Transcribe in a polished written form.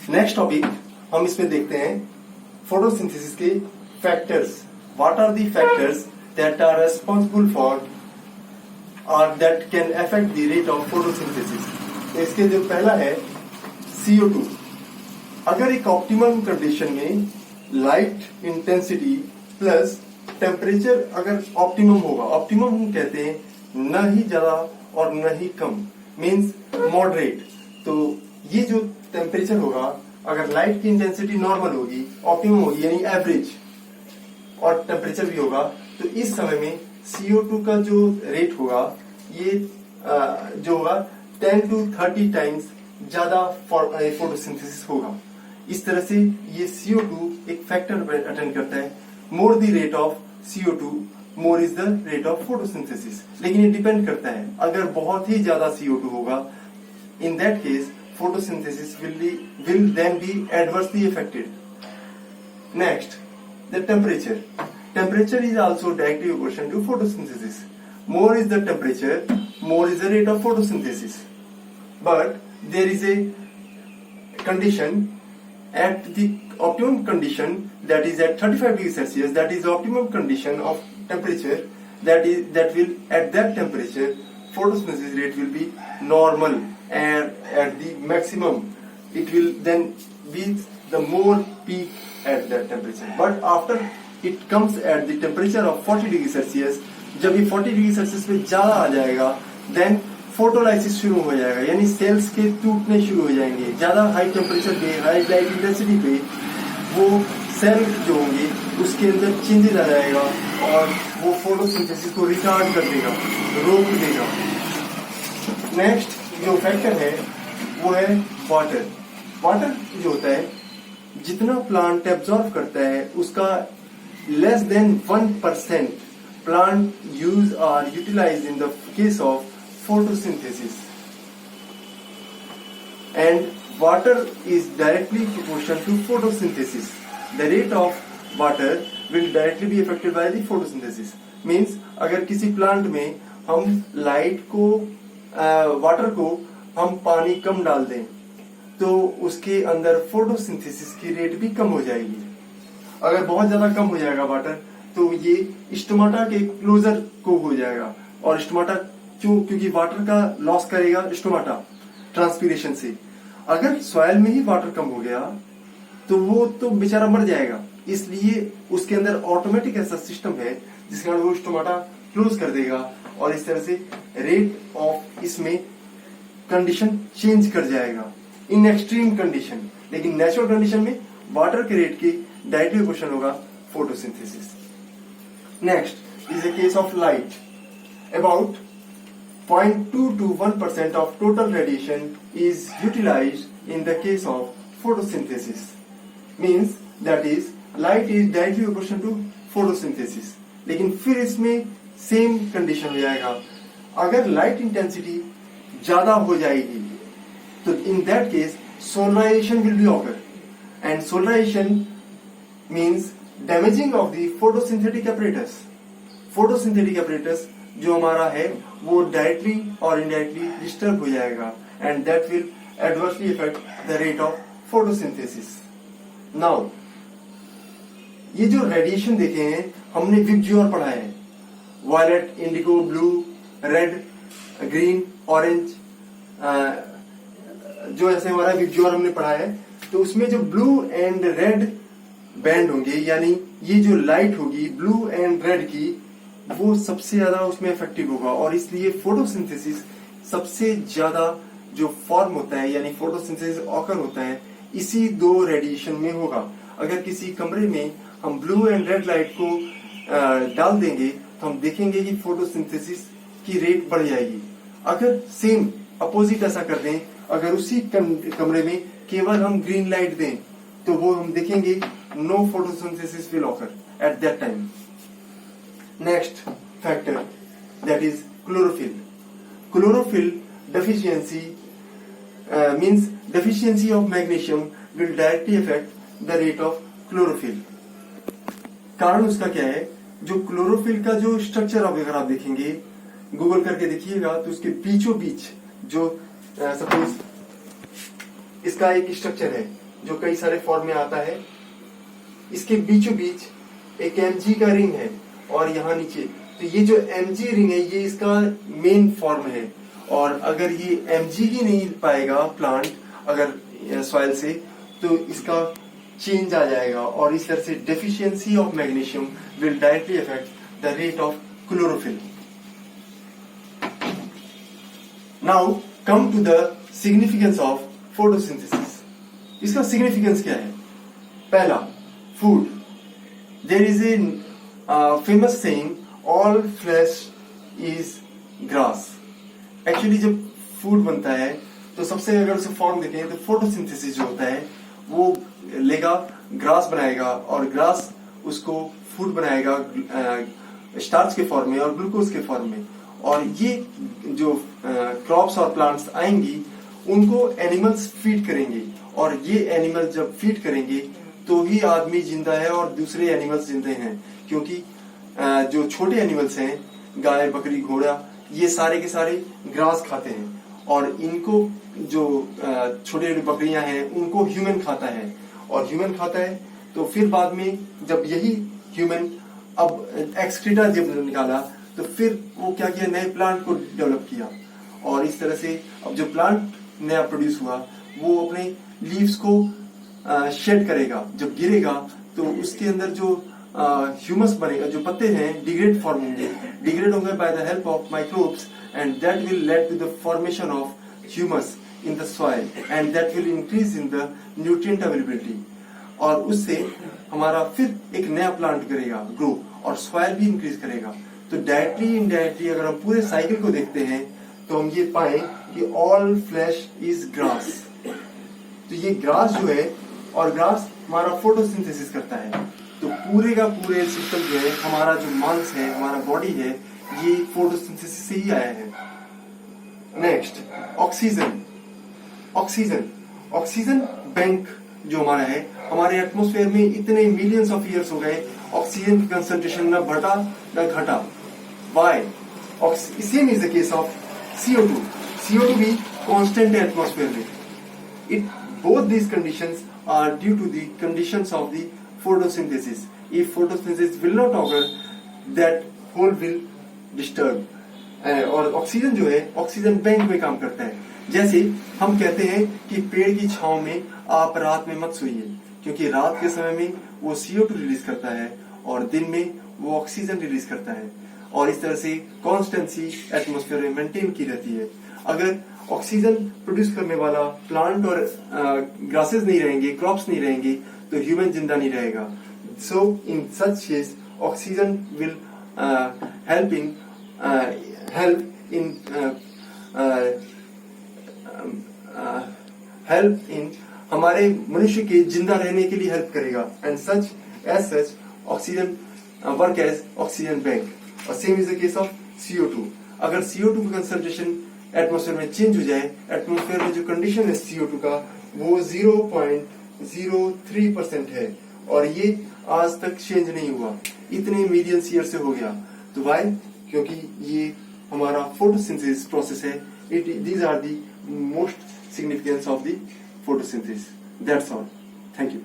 Next topic हम इसमें देखते हैं फोटोसिंथेसिस के factors. What are the factors that are responsible for और that can affect the rate of photosynthesis. तो इसके जो पहला है CO2। अगर एक ऑप्टिमम कंडीशन में लाइट इंटेंसिटी प्लस टेम्परेचर अगर ऑप्टिमम होगा, ऑप्टिमम हम कहते हैं न ही ज्यादा और न ही कम, मींस मॉडरेट। तो ये जो टेम्परेचर होगा, अगर लाइट की इंटेंसिटी नॉर्मल होगी, ऑप्टिमम होगी यानी एवरेज, और टेम्परेचर भी होगा, तो इस समय में CO2 का जो रेट होगा ये जो होगा 10 to 30 टाइम्स ज्यादा फोटोसिंथेसिस होगा। इस तरह से ये CO2 एक फैक्टर अटेंड करता है। More the rate of CO2 more is the rate of photosynthesis. लेकिन ये डिपेंड करता है, अगर बहुत ही ज्यादा CO2 होगा, इन that case photosynthesis will then be adversely affected. Next, the temperature. Temperature is also directly proportional to photosynthesis. More is the temperature, more is the rate of photosynthesis. But there is a condition at the optimum condition, that is at 35 degrees Celsius, that is the optimum condition of temperature, that will at that temperature photosynthesis rate will be normal, and at the maximum it will then be the more peak at that temperature. But after it comes at the temperature of 40 degrees Celsius, जब ये 40 degree Celsius पे ज्यादा आ जाएगा, then photolysis शुरू हो जाएगा, यानी sales के टूटने शुरू हो जाएंगे। ज्यादा हाई टेम्परेचर पे, हाई लाइट इंटेंसिटी पे वो सेल जो होंगे उसके अंदर चेंजेस आ जाएगा और वो फोटोसिंथेसिस को रिटार्ड कर देगा, रोक देगा। नेक्स्ट जो फैक्टर है वो है वाटर। वाटर जो होता है, जितना प्लांट एब्जॉर्ब करता है उसका less than 1% plant use or utilized in the case of photosynthesis, and water is directly proportional to photosynthesis. The rate of water will directly be affected by the photosynthesis. Means अगर किसी plant में हम light को water को हम पानी कम डाल दें तो उसके अंदर फोटोसिंथेसिस की रेट भी कम हो जाएगी। अगर बहुत ज्यादा कम हो जाएगा वाटर तो ये स्टोमाटा के क्लोजर को हो जाएगा, और स्टोमाटा क्योंकि वाटर का लॉस करेगा स्टोमाटा ट्रांसपीरेशन से। अगर सॉइल में ही वाटर कम हो गया तो वो तो बेचारा मर जाएगा, इसलिए उसके अंदर ऑटोमेटिक ऐसा सिस्टम है जिसके कारण वो स्टोमाटा क्लोज कर देगा, और इस तरह से रेट ऑफ इसमें कंडीशन चेंज कर जाएगा इन एक्सट्रीम कंडीशन। लेकिन नेचुरल कंडीशन में वाटर के रेट की डायरेक्टली प्रोपोर्शनल होगा photosynthesis. Next is a case of light. About 0.2 to 1% of total radiation is utilized in the case of photosynthesis. Means that is light is directly proportional to photosynthesis. लेकिन फिर इसमें same condition हो जाएगा, अगर light intensity ज्यादा हो जाएगी तो in that case solarization will be occur, and solarization means damaging of the photosynthetic apparatus. Photosynthetic apparatus जो हमारा है वो डायरेक्टली और इनडायरेक्टली डिस्टर्ब हो जाएगा, and that will adversely effect the rate of photosynthesis. Now ये जो रेडिएशन देखे हैं हमने विबज्योर पढ़ा है, violet, indigo, blue, red, green, orange, जो ऐसे हमारा विबज्योर हमने पढ़ा है। तो उसमें जो ब्लू एंड रेड बैंड होंगे, यानी ये जो लाइट होगी ब्लू एंड रेड की, वो सबसे ज्यादा उसमें इफेक्टिव होगा, और इसलिए फोटोसिंथेसिस सबसे ज्यादा जो फॉर्म होता है यानी फोटोसिंथेसिस ऑकर होता है इसी दो रेडिएशन में होगा। अगर किसी कमरे में हम ब्लू एंड रेड लाइट को डाल देंगे तो हम देखेंगे कि फोटोसिंथेसिस की रेट बढ़ जाएगी। अगर सेम अपोजिट ऐसा कर दें, अगर उसी कमरे में केवल हम ग्रीन लाइट दें तो वो हम देखेंगे no photosynthesis will occur at that time. Next factor, that is chlorophyll. Chlorophyll deficiency means deficiency of magnesium will directly affect the rate of chlorophyll. कारण उसका क्या है, जो क्लोरोफिल का जो स्ट्रक्चर अगर आप देखेंगे, गूगल करके देखिएगा तो उसके बीचों बीच जो सपोज इसका एक स्ट्रक्चर है, जो कई सारे फॉर्म में आता है, इसके बीचों बीच एक Mg का रिंग है और यहाँ नीचे, तो ये जो Mg रिंग है ये इसका मेन फॉर्म है। और अगर ये Mg ही नहीं पाएगा प्लांट अगर सॉइल से, तो इसका चेंज आ जाएगा और इस तरह से deficiency of magnesium will directly affect the rate of chlorophyll. Now come to the significance of photosynthesis. इसका सिग्निफिकेंस क्या है? पहला, food. There is a famous saying, all flesh is grass. Actually जब फूड बनता है तो सबसे, अगर उसे फॉर्म देखें तो फोटोसिंथेसिस जो होता है वो लेगा, ग्रास बनाएगा और ग्रास उसको फूड बनाएगा स्टार्च के फॉर्म में और ग्लूकोज के फॉर्म में। और ये जो क्रॉप्स और प्लांट्स आएंगी उनको एनिमल्स फीड करेंगे और ये एनिमल जब फीड करेंगे तो ही आदमी जिंदा है और दूसरे एनिमल्स जिंदे हैं, क्योंकि जो छोटे एनिमल्स हैं, गाय, बकरी, घोड़ा, ये सारे के सारे ग्रास खाते हैं और इनको जो छोटे बकरियां हैं उनको ह्यूमन खाता है और ह्यूमन खाता है तो फिर बाद में जब यही ह्यूमन अब एक्सक्रीटा जब निकाला तो फिर वो क्या किया, नए प्लांट को डेवलप किया और इस तरह से अब जो प्लांट नया प्रोड्यूस हुआ वो अपने लीव्स को शेड करेगा, जब गिरेगा तो उसके अंदर जो ह्यूमस बनेगा, जो पत्ते हैं डिग्रेड फॉर्म होंगे, डिग्रेड होंगे by the help of microbes and that will lead to the formation of humus in the soil and that will increase in the nutrient availability. और उससे हमारा फिर एक नया प्लांट करेगा ग्रो और सॉइल भी इंक्रीज करेगा। तो डायरेक्टली इनडायरेक्टली अगर हम पूरे साइकिल को देखते हैं तो हम ये पाए कि ऑल फ्लैश इज ग्रास। तो ये ग्रास जो है, और ग्रास हमारा फोटोसिंथेसिस करता है, तो पूरे का पूरे सिस्टम जो है, हमारा जो मांस है, हमारा बॉडी है, ये फोटोसिंथेसिस से ही आया है। Next, oxygen. Oxygen oxygen bank जो हमारा है, हमारे एटमॉस्फेयर में इतने मिलियंस ऑफ ईयर्स हो गए, ऑक्सीजन की कंसंट्रेशन न बढ़ा न घटा। Why? Same is the case of CO2। CO2 भी कांस्टेंट है एटमॉस्फेयर में। It both these conditions are due to the conditions of the photosynthesis. If photosynthesis will not occur, that whole will disturb. और oxygen जो है, oxygen bank में काम करता है। जैसे हम कहते हैं कि पेड़ की छांव में आप रात में मत सोइए, क्योंकि रात के समय में वो CO2 रिलीज करता है और दिन में वो ऑक्सीजन रिलीज करता है और इस तरह से कॉन्स्टेंसी एटमॉस्फेयर में मेंटेन की रहती है। अगर ऑक्सीजन प्रोड्यूस करने वाला प्लांट और ग्रासेस नहीं रहेंगे, क्रॉप्स नहीं रहेंगे, तो ह्यूमन जिंदा नहीं रहेगा। So in such case oxygen will help in हमारे मनुष्य के जिंदा रहने के लिए हेल्प करेगा। And such oxygen work as oxygen bank. और same is the case of CO2। अगर CO2 का कंसंट्रेशन एटमॉस्फेयर में चेंज हो जाए, एटमॉस्फेयर में जो कंडीशन है CO2 का वो 0.03% है और ये आज तक चेंज नहीं हुआ, इतने मिलियन ईयर से हो गया। तो वाई? क्योंकि ये हमारा फोटोसिंथेसिस प्रोसेस है। These are the most significance of the photosynthesis. That's all. Thank you.